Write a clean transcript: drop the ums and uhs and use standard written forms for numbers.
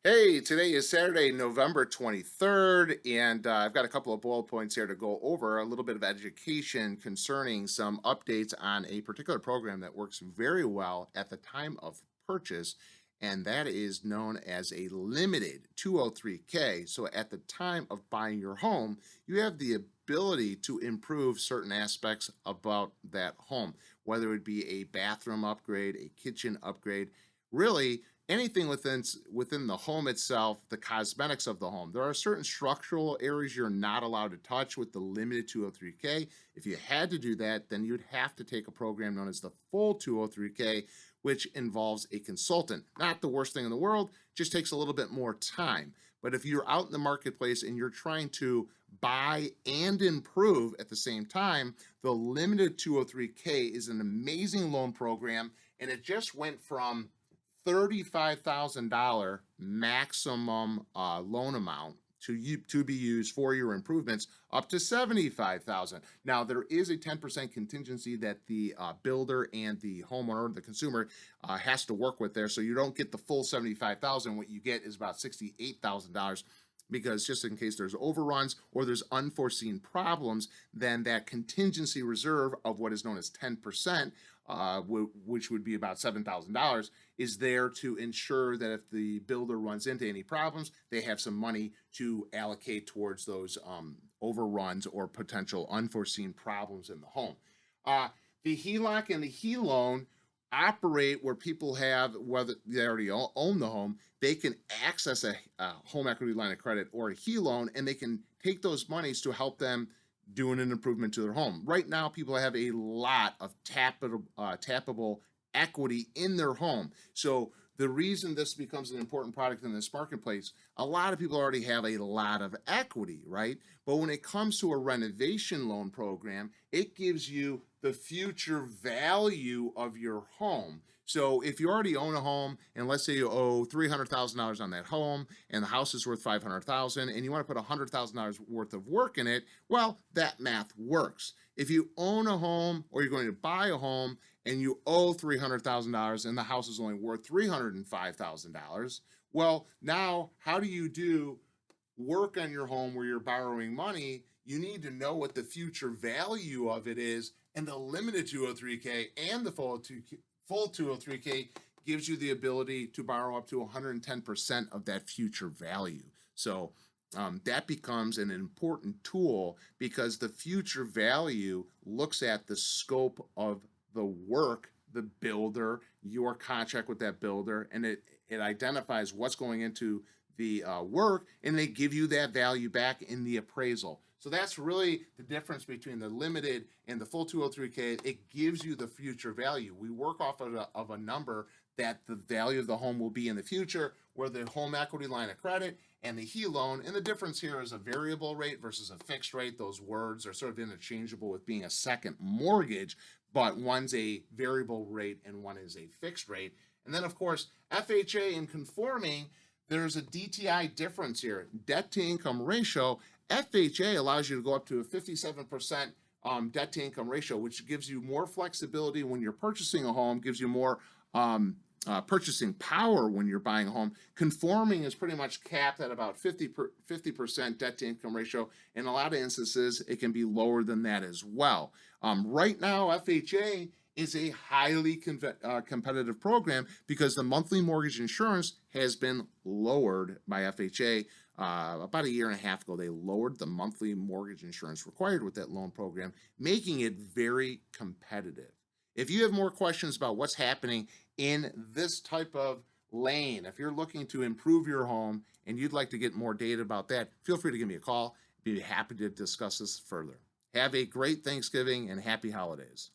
Hey, today is Saturday, November 23rd, and I've got a couple of bullet points here to go over a little bit of education concerning some updates on a particular program that works very well at the time of purchase, and that is known as a limited 203K. So, at the time of buying your home, you have the ability to improve certain aspects about that home, whether it be a bathroom upgrade, a kitchen upgrade. Really, anything within the home itself, the cosmetics of the home. There are certain structural areas you're not allowed to touch with the limited 203K. If you had to do that, then you'd have to take a program known as the full 203K, which involves a consultant. Not the worst thing in the world, just takes a little bit more time. But if you're out in the marketplace and you're trying to buy and improve at the same time, the limited 203K is an amazing loan program, and it just went from $35,000 maximum loan amount to be used for your improvements up to 75,000. Now there is a 10% contingency that the builder and the homeowner, the consumer, has to work with there, so you don't get the full 75,000. What you get is about $68,000, because just in case there's overruns or there's unforeseen problems, then that contingency reserve of what is known as 10%, which would be about $7,000, is there to ensure that if the builder runs into any problems, they have some money to allocate towards those overruns or potential unforeseen problems in the home. Uh, the HELOC and the HELoan operate where people have, whether they already own the home, they can access a home equity line of credit or a HELoan, and they can take those monies to help them doing an improvement to their home. Right now, people have a lot of tappable equity in their home. So the reason this becomes an important product in this marketplace, a lot of people already have a lot of equity, right? But when it comes to a renovation loan program, it gives you the future value of your home. So if you already own a home, and let's say you owe $300,000 on that home, and the house is worth $500,000, and you want to put $100,000 worth of work in it, well, that math works. If you own a home or you're going to buy a home and you owe $300,000 and the house is only worth $305,000, well, now how do you do work on your home where you're borrowing money? You need to know what the future value of it is, and the limited 203K and the full 203K gives you the ability to borrow up to 110% of that future value. So that becomes an important tool, because the future value looks at the scope of the work, the builder, your contract with that builder, and it identifies what's going into the work, and they give you that value back in the appraisal. So that's really the difference between the limited and the full 203K. It gives you the future value. We work off of a number that the value of the home will be in the future, where the home equity line of credit and the HELoan, and the difference here is a variable rate versus a fixed rate. Those words are sort of interchangeable with being a second mortgage, but one's a variable rate and one is a fixed rate. And then, of course, FHA and conforming, there's a DTI difference here. Debt to income ratio, FHA allows you to go up to a 57% debt to income ratio, which gives you more flexibility when you're purchasing a home, gives you more purchasing power when you're buying a home. Conforming is pretty much capped at about 50% debt to income ratio. In a lot of instances, it can be lower than that as well. Right now, FHA is a highly competitive program because the monthly mortgage insurance has been lowered by FHA. About a year and a half ago, they lowered the monthly mortgage insurance required with that loan program, making it very competitive. If you have more questions about what's happening in this type of lane, if you're looking to improve your home and you'd like to get more data about that, feel free to give me a call. I'd be happy to discuss this further. Have a great Thanksgiving and happy holidays.